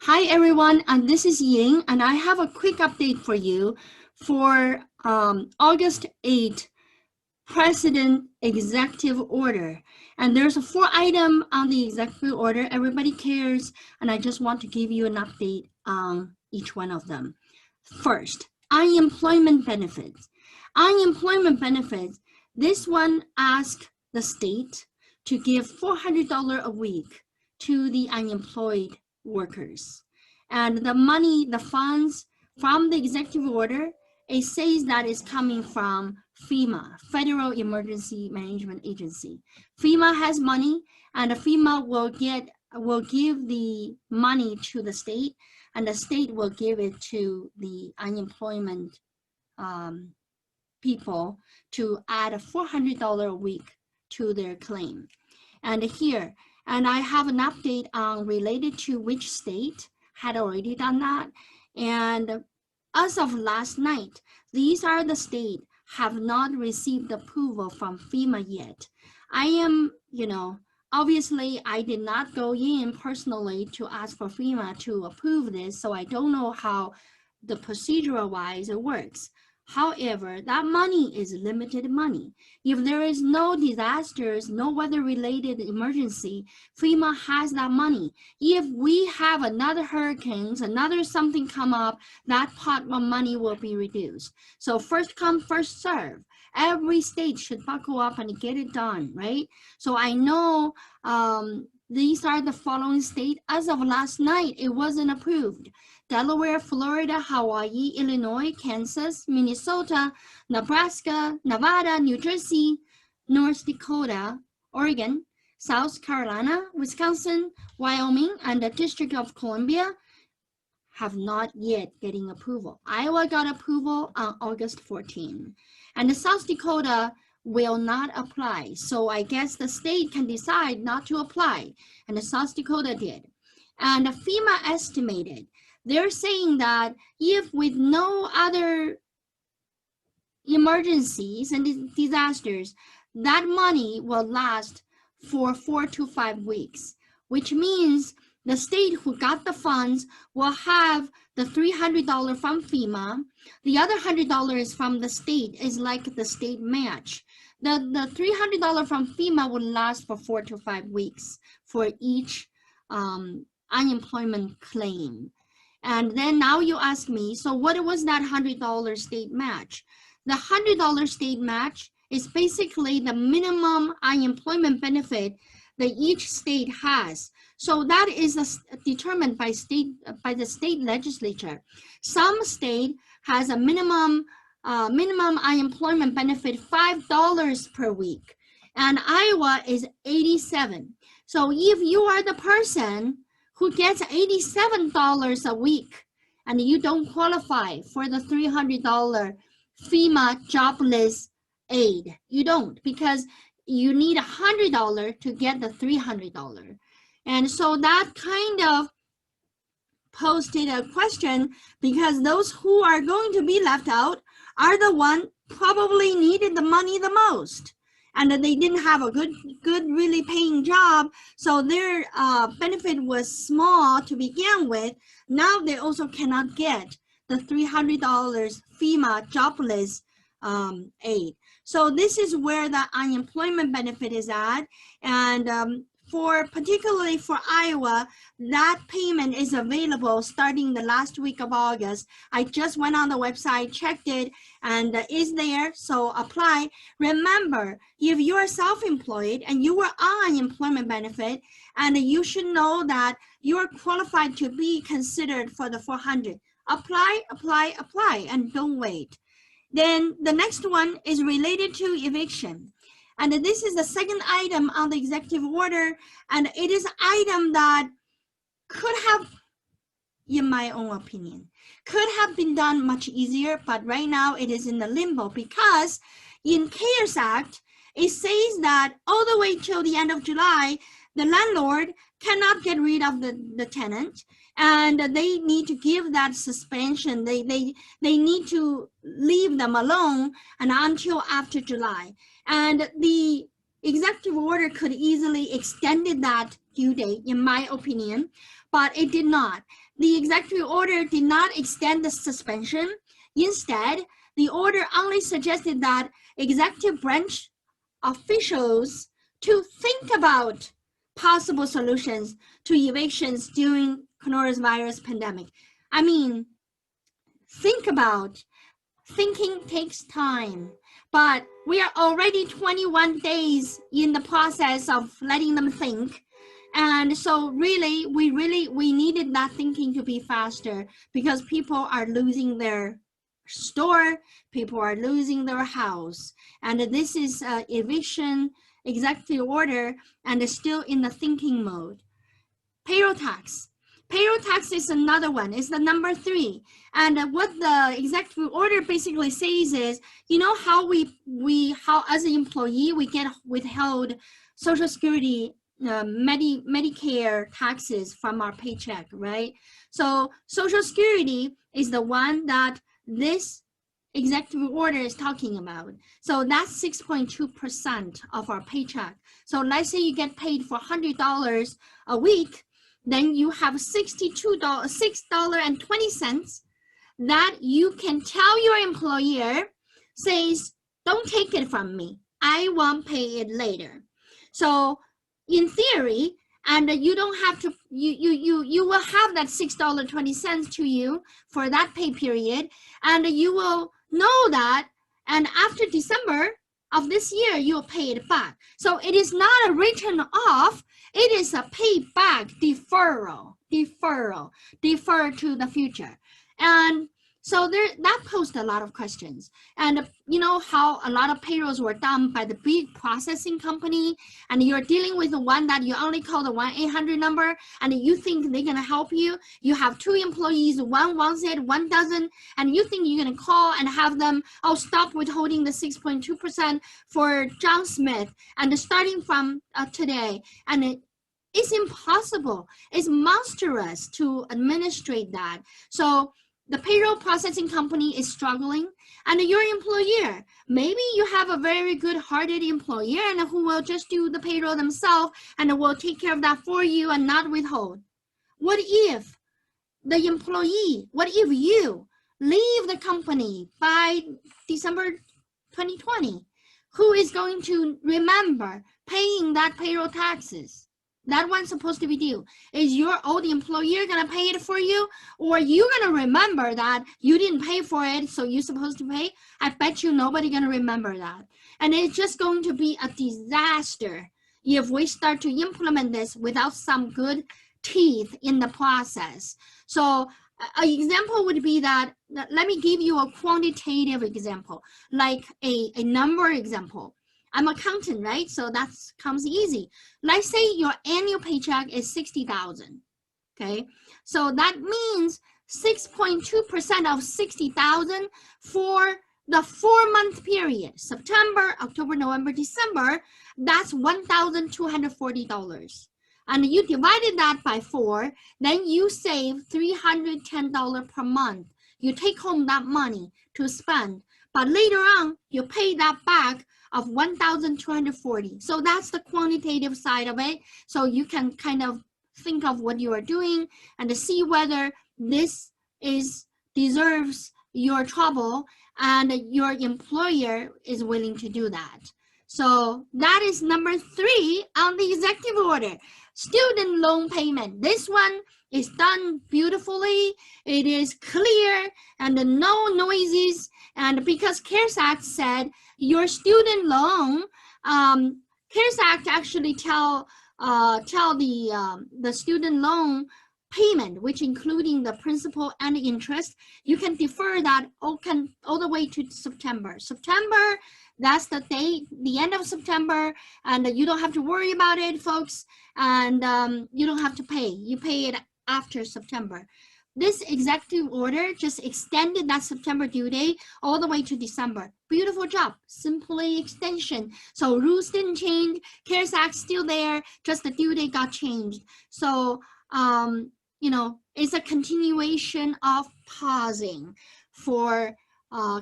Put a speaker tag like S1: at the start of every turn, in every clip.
S1: Hi everyone, and this is Ying, and I have a quick update for you for August 8th President Executive Order. And there's a 4-item on the executive order everybody cares, and I just want to give you an update on each one of them. First, unemployment benefits. Unemployment benefits, this one asks the state to give $400 a week to the unemployed workers. And the money, the funds from the executive order, it says that it's coming from FEMA, Federal Emergency Management Agency. FEMA has money, and the FEMA will give the money to the state, and the state will give it to the unemployment people to add a $400 a week to their claim. And here, and I have an update on related to which state had already done that. And as of last night, these are the states have not received approval from FEMA yet. I am, obviously I did not go in personally to ask for FEMA to approve this, so I don't know how the procedural wise it works. However, that money is limited money. If there is no disasters, no weather-related emergency, FEMA has that money. If we have another hurricanes, another something come up, that pot of money will be reduced. So first come, first serve. Every state should buckle up and get it done, right? So I know these are the following states. As of last night, it wasn't approved. Delaware, Florida, Hawaii, Illinois, Kansas, Minnesota, Nebraska, Nevada, New Jersey, North Dakota, Oregon, South Carolina, Wisconsin, Wyoming, and the District of Columbia have not yet getting approval. Iowa got approval on August 14. And the South Dakota will not apply. So I guess the state can decide not to apply, and the South Dakota did. And FEMA estimated, they're saying that if with no other emergencies and disasters, that money will last for 4 to 5 weeks, which means the state who got the funds will have the $300 from FEMA. The other $100 is from the state, is like the state match. The $300 from FEMA will last for 4 to 5 weeks for each unemployment claim. And then now you ask me, so what was that $100 state match? The $100 state match is basically the minimum unemployment benefit that each state has. So that is determined by the state legislature. Some state has a minimum unemployment benefit $5 per week, and Iowa is 87. So if you are the person who gets $87 a week and you don't qualify for the $300 FEMA jobless aid, you don't, because you need $100 to get the $300. And so that kind of posted a question, because those who are going to be left out are the ones probably needed the money the most, and they didn't have a good really paying job, so their benefit was small to begin with. Now they also cannot get the $300 FEMA jobless aid. So this is where the unemployment benefit is at, and particularly for Iowa, that payment is available starting the last week of August. I just went on the website, checked it, and is there, so apply. Remember, if you are self-employed and you are on unemployment benefit, and you should know that you are qualified to be considered for the 400. Apply, apply, apply, and don't wait. Then the next one is related to eviction. And this is the second item on the executive order, and it is an item that could have, in my own opinion, could have been done much easier, but right now it is in the limbo, because in CARES Act, it says that all the way till the end of July, the landlord cannot get rid of the tenant, and they need to give that suspension. They need to leave them alone and until after July. And the executive order could easily extended that due date, in my opinion, but it did not. the executive order did not extend the suspension. Instead, the order only suggested that executive branch officials to think about possible solutions to evictions during coronavirus pandemic. I mean, think about. Thinking takes time, but we are already 21 days in the process of letting them think. And so really, we needed that thinking to be faster because people are losing their store, people are losing their house. And this is eviction executive order and is still in the thinking mode. Payroll tax. Payroll tax is another one. It's the number 3. And what the executive order basically says is, you know how how as an employee we get withheld Social Security, Medicare taxes from our paycheck, right? So Social Security is the one that this executive order is talking about. So that's 6.2% of our paycheck. So let's say you get paid for $100 a week, then you have $6.20 that you can tell your employer, says, don't take it from me. I won't pay it later. So in theory, and you don't have to, you will have that $6.20 to you for that pay period, and you will know that, and after December of this year, you'll pay it back. So it is not a written off, it is a payback deferral to the future. And so that posed a lot of questions. And you know how a lot of payrolls were done by the big processing company, and you're dealing with the one that you only call the 1-800 number, and you think they're gonna help you. You have 2 employees, one wants it, one doesn't, and you think you're gonna call and have them, oh, stop withholding the 6.2% for John Smith, and starting from today. And it's impossible, it's monstrous to administrate that. So the payroll processing company is struggling, and your employer, maybe you have a very good-hearted employer and who will just do the payroll themselves and will take care of that for you and not withhold. What if the employee, what if you leave the company by December 2020? Who is going to remember paying that payroll taxes? That one's supposed to be due. Is your old employer gonna pay it for you? Or you gonna remember that you didn't pay for it, so you're supposed to pay? I bet you nobody gonna remember that. And it's just going to be a disaster if we start to implement this without some good teeth in the process. So an example would be that, let me give you a quantitative example, like a number example. I'm an accountant, right? So that comes easy. Let's say your annual paycheck is $60,000, okay? So that means 6.2% of $60,000 for the 4-month period, September, October, November, December, that's $1,240. And you divided that by 4, then you save $310 per month. You take home that money to spend, but later on, you pay that back of $1,240. So that's the quantitative side of it. So you can kind of think of what you are doing and to see whether this deserves your trouble and your employer is willing to do that. So that is number 3 on the executive order. Student loan payment. This one is done beautifully. It is clear and no noises. And because CARES Act said your student loan, CARES Act actually tell the student loan payment, which including the principal and interest, you can defer that all the way to September. September, that's the date, the end of September, and you don't have to worry about it, folks, and you don't have to pay. You pay it after September. This executive order just extended that September due date all the way to December. Beautiful job, simply extension. So rules didn't change, CARES Act still there, just the due date got changed. So, you know, it's a continuation of pausing for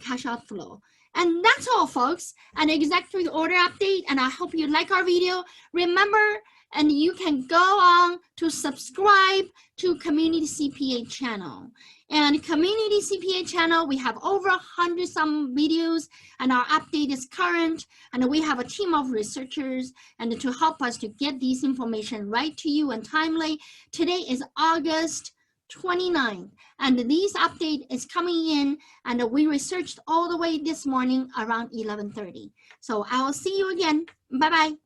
S1: cash outflow. And that's all, folks. An executive order update, and I hope you like our video. Remember, and you can go on to subscribe to Community CPA channel. And Community CPA channel, we have over 100 some videos, and our update is current, and we have a team of researchers and to help us to get this information right to you and timely. Today is August 29th, and this update is coming in, and we researched all the way this morning around 11:30. So I will see you again. Bye-bye.